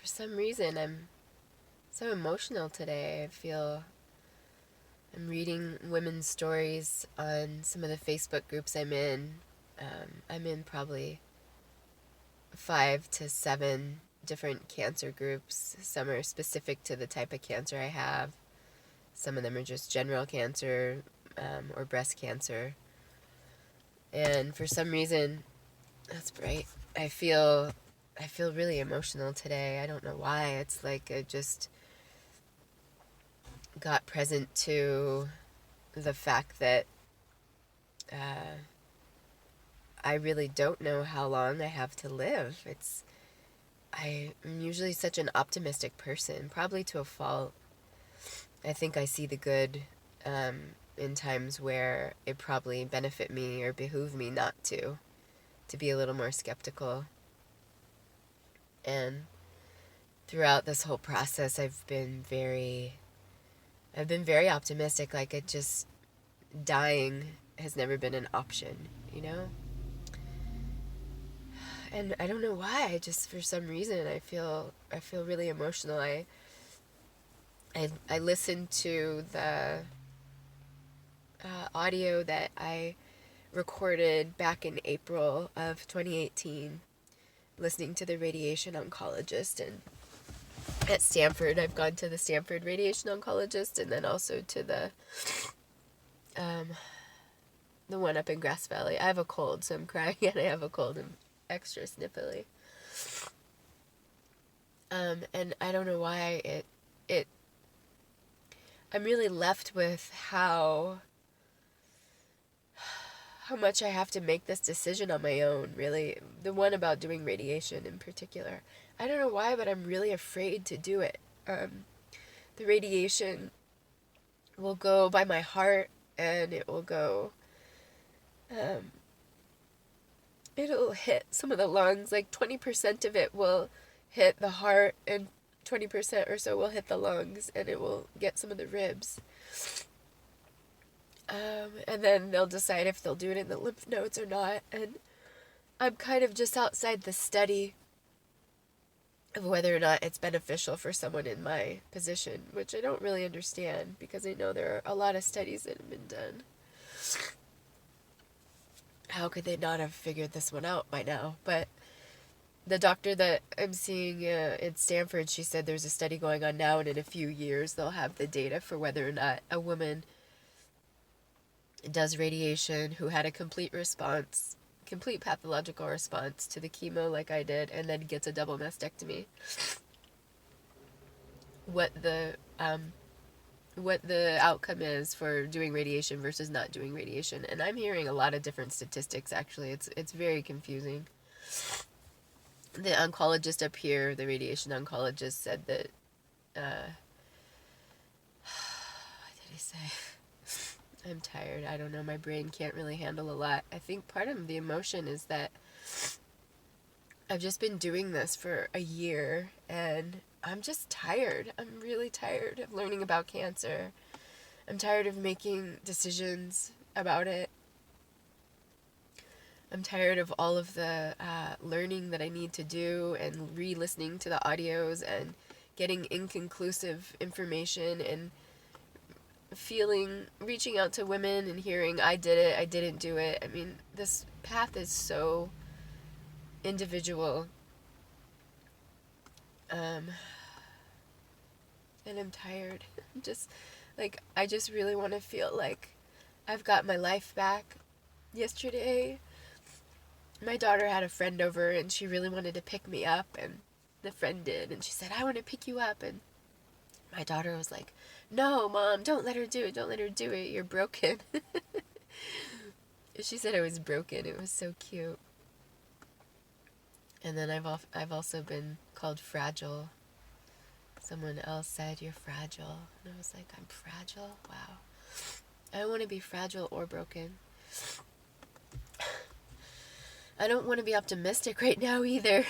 For some reason, I'm so emotional today. I'm reading women's stories on some of the Facebook groups I'm in. I'm in probably 5 to 7 different cancer groups. Some are specific to the type of cancer I have. Some of them are just general cancer, or breast cancer. And for some reason, that's right. I feel I feel really emotional today. I don't know why. It's like I just got present to the fact that uh, I really don't know how long I have to live. I'm usually such an optimistic person, probably to a fault. I think I see the good in times where it probably benefit me or behoove me not to be a little more skeptical. And throughout this whole process, I've been very optimistic. Like it just dying has never been an option, you know? And I don't know why. I just for some reason I feel really emotional. I listened to the audio that I recorded back in April of 2018, listening to the radiation oncologist. And at Stanford, I've gone to the Stanford radiation oncologist, and then also to um, the one up in Grass Valley. I have a cold, so I'm crying, and I have a cold and extra sniffly. And I don't know why it I'm really left with how much I have to make this decision on my own, really. The one about doing radiation in particular. I don't know why, but I'm really afraid to do it. The radiation will go by my heart, and um, it'll hit some of the lungs. Like 20% of it will hit the heart, and 20% or so will hit the lungs, and it will get some of the ribs. And then they'll decide if they'll do it in the lymph nodes or not. And I'm kind of just outside the study of whether or not it's beneficial for someone in my position, which I don't really understand because I know there are a lot of studies that have been done. How could they not have figured this one out by now? But the doctor that I'm seeing in Stanford, she said there's a study going on now, and in a few years they'll have the data for whether or not a woman does radiation who had a complete pathological response to the chemo like I did, and then gets a double mastectomy. What the outcome is for doing radiation versus not doing radiation. And I'm hearing a lot of different statistics actually. It's very confusing. The oncologist up here, the radiation oncologist, said that what did he say? I'm tired. I don't know. My brain can't really handle a lot. I think part of the emotion is that I've just been doing this for a year, and I'm just tired. I'm really tired of learning about cancer. I'm tired of making decisions about it. I'm tired of all of the learning that I need to do and re-listening to the audios and getting inconclusive information and reaching out to women and hearing, I did it, I didn't do it. I mean, this path is so individual. And I'm tired. I just really want to feel like I've got my life back. Yesterday, my daughter had a friend over, and she really wanted to pick me up, and the friend did, and she said, I want to pick you up, and my daughter was like, no, Mom, don't let her do it. Don't let her do it. You're broken. She said I was broken. It was so cute. And then I've also been called fragile. Someone else said, you're fragile. And I was like, I'm fragile? Wow. I don't want to be fragile or broken. I don't want to be optimistic right now either.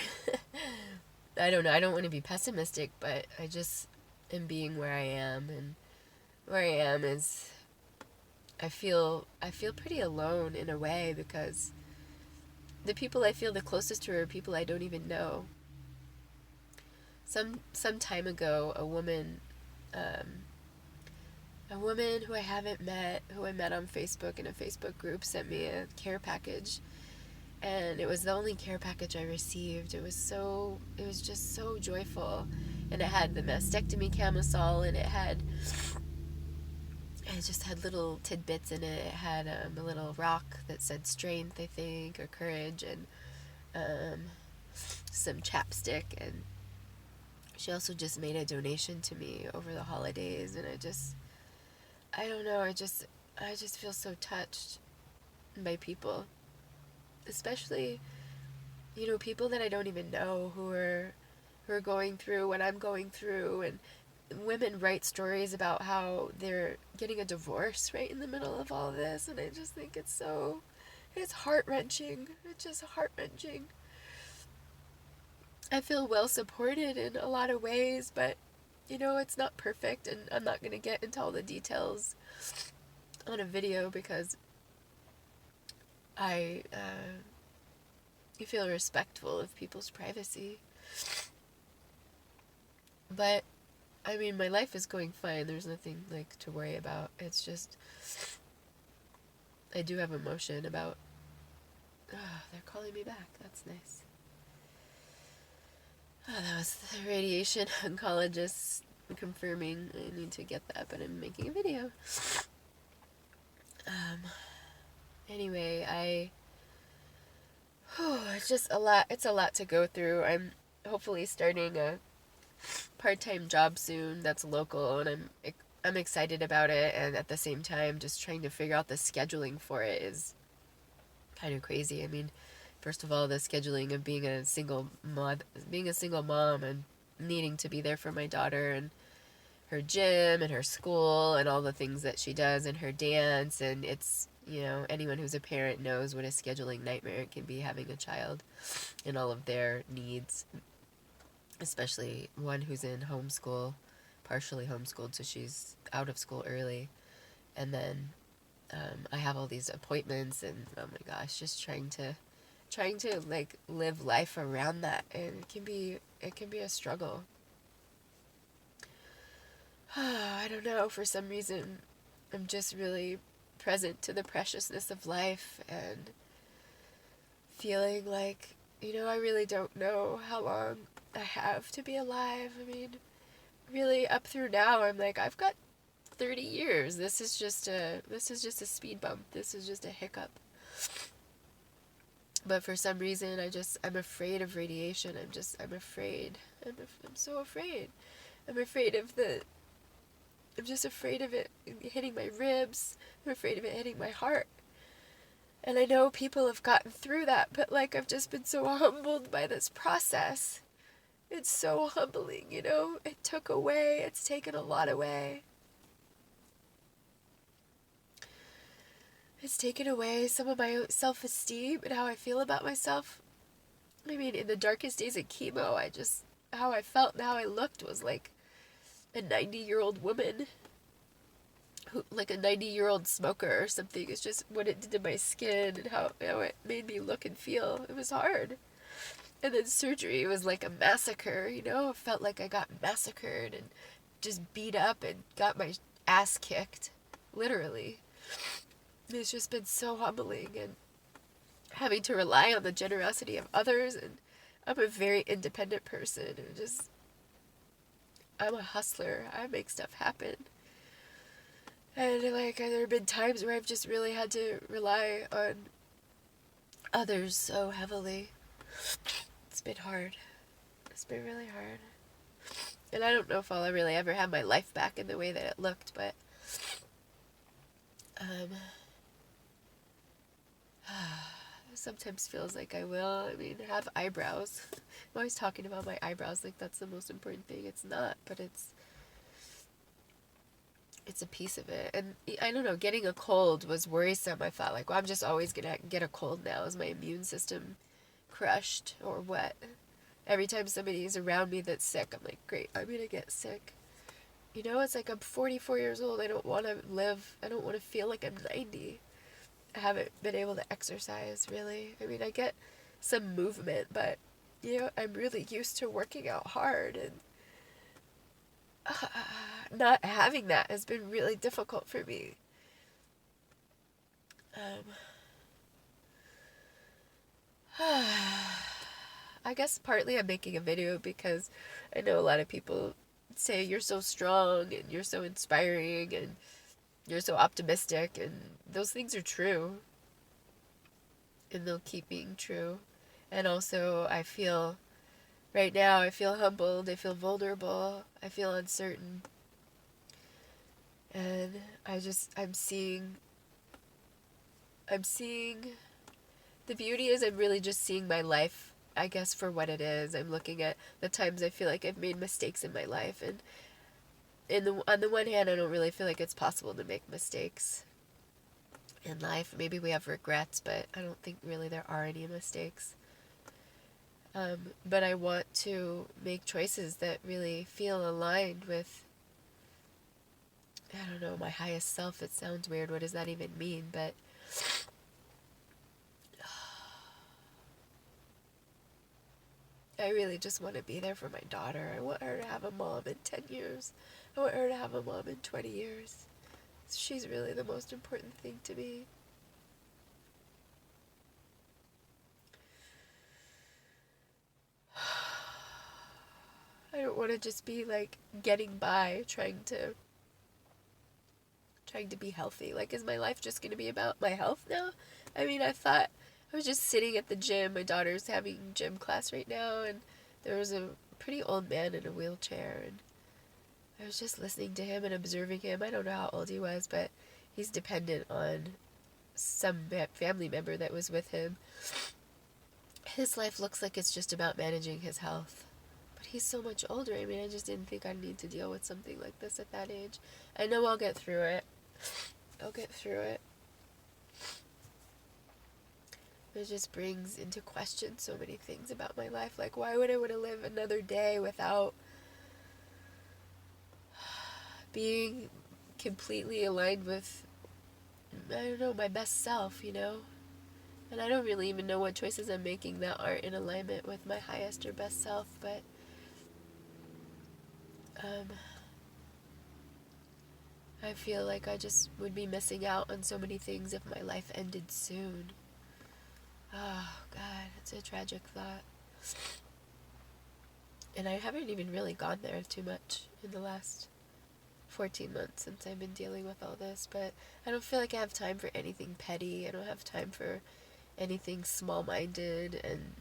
I don't know. I don't want to be pessimistic, but I just am being where I am, and where I am is I feel pretty alone in a way, because the people I feel the closest to are people I don't even know. some time ago, a woman who I haven't met, who I met on Facebook in a Facebook group, sent me a care package, and it was the only care package I received. It was just so joyful, and it had the mastectomy camisole, and it just had little tidbits in it. It had a little rock that said strength, I think, or courage, and um, some chapstick. And she also just made a donation to me over the holidays, and I don't know, I just feel so touched by people, especially, people that I don't even know who are going through what I'm going through. And women write stories about how they're getting a divorce right in the middle of all this, and I just think it's heart-wrenching. It's just heart-wrenching. I feel well supported in a lot of ways, but it's not perfect, and I'm not going to get into all the details on a video because I feel respectful of people's privacy. But I mean, my life is going fine. There's nothing to worry about. It's just I do have emotion about. They're calling me back. That's nice. That was the radiation oncologist confirming I need to get that, but I'm making a video. Anyway, it's just a lot. It's a lot to go through. I'm hopefully starting a part-time job soon that's local, and I'm excited about it, and at the same time just trying to figure out the scheduling for it is kind of crazy. I mean, first of all, the scheduling of being a single mom and needing to be there for my daughter and her gym and her school and all the things that she does and her dance, and it's, anyone who's a parent knows what a scheduling nightmare it can be, having a child and all of their needs, especially one who's in homeschool, partially homeschooled, so she's out of school early. And then I have all these appointments, and oh my gosh, just trying to live life around that, and it can be a struggle. I don't know, for some reason I'm just really present to the preciousness of life and feeling like, I really don't know how long I have to be alive. I mean, really, up through now, I'm like, I've got 30 years. This is just a speed bump. This is just a hiccup. But for some reason, I'm afraid of radiation. I'm afraid. I'm so afraid. I'm just afraid of it hitting my ribs. I'm afraid of it hitting my heart. And I know people have gotten through that, but I've just been so humbled by this process. It's so humbling, it's taken a lot away. It's taken away some of my self-esteem and how I feel about myself. I mean, in the darkest days of chemo, how I felt and how I looked was like a 90-year-old woman, like a 90-year-old smoker or something. It's just what it did to my skin and how it made me look and feel. It was hard. And then surgery was like a massacre, It felt like I got massacred and just beat up and got my ass kicked, literally. It's just been so humbling, and having to rely on the generosity of others, and I'm a very independent person, and I'm a hustler. I make stuff happen. And there have been times where I've just really had to rely on others so heavily. It's been hard. It's been really hard. And I don't know if I'll really ever have my life back in the way that it looked, but sometimes feels like I will. I mean, I have eyebrows. I'm always talking about my eyebrows like that's the most important thing. It's not, but it's a piece of it. And I don't know, getting a cold was worrisome. I thought, well, I'm just always gonna get a cold now. Is my immune system crushed or what? Every time somebody's around me that's sick, I'm like, great, I'm gonna get sick. It's like I'm 44 years old. I don't want to live. I don't want to feel like I'm 90. I haven't been able to exercise, really. I mean, I get some movement, but, I'm really used to working out hard, and uh, not having that has been really difficult for me. I guess partly I'm making a video because I know a lot of people say you're so strong and you're so inspiring and you're so optimistic, and those things are true, and they'll keep being true. And also, right now, I feel humbled, I feel vulnerable, I feel uncertain. And I'm seeing, the beauty is I'm really just seeing my life, I guess, for what it is. I'm looking at the times I feel like I've made mistakes in my life, and on the one hand, I don't really feel like it's possible to make mistakes in life. Maybe we have regrets, but I don't think really there are any mistakes. But I want to make choices that really feel aligned with, I don't know, my highest self. It sounds weird. What does that even mean? But I really just want to be there for my daughter. I want her to have a mom in 10 years. I want her to have a mom in 20 years. She's really the most important thing to me. I don't want to just be like getting by, trying to be healthy. Like, is my life just going to be about my health now? I mean, I thought I was just sitting at the gym. My daughter's having gym class right now, and there was a pretty old man in a wheelchair, and I was just listening to him and observing him. I don't know how old he was, but he's dependent on some family member that was with him. His life looks like it's just about managing his health. But he's so much older. I mean, I just didn't think I'd need to deal with something like this at that age. I know I'll get through it. I'll get through it. It just brings into question so many things about my life. Like, why would I want to live another day without being completely aligned with, I don't know, my best self, you know? And I don't really even know what choices I'm making that aren't in alignment with my highest or best self, but I feel like I just would be missing out on so many things if my life ended soon. Oh, God, it's a tragic thought. And I haven't even really gone there too much in the last 14 months since I've been dealing with all this, but I don't feel like I have time for anything petty. I don't have time for anything small-minded, and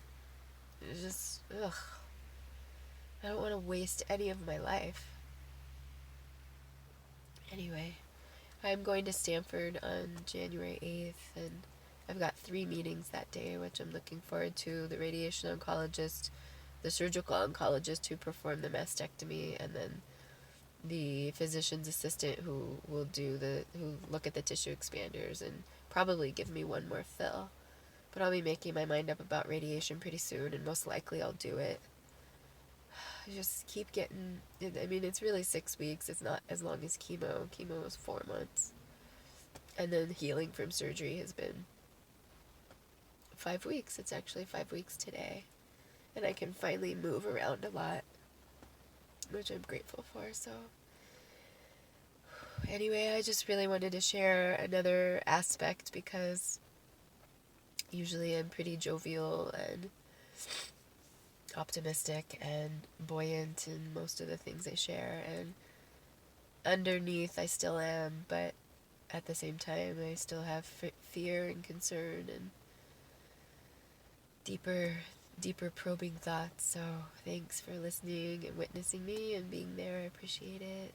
it's just, ugh. I don't want to waste any of my life. Anyway, I'm going to Stanford on January 8th, and I've got 3 meetings that day, which I'm looking forward to. The radiation oncologist, the surgical oncologist who performed the mastectomy, and then the physician's assistant who look at the tissue expanders and probably give me one more fill. But I'll be making my mind up about radiation pretty soon, and most likely I'll do it. I just keep getting, I mean, it's really 6 weeks. It's not as long as chemo. Chemo was 4 months. And then healing from surgery has been 5 weeks. It's actually 5 weeks today. And I can finally move around a lot, which I'm grateful for. So anyway, I just really wanted to share another aspect because usually I'm pretty jovial and optimistic and buoyant in most of the things I share, and underneath I still am, but at the same time I still have fear and concern and deeper probing thoughts. So thanks for listening and witnessing me and being there. I appreciate it.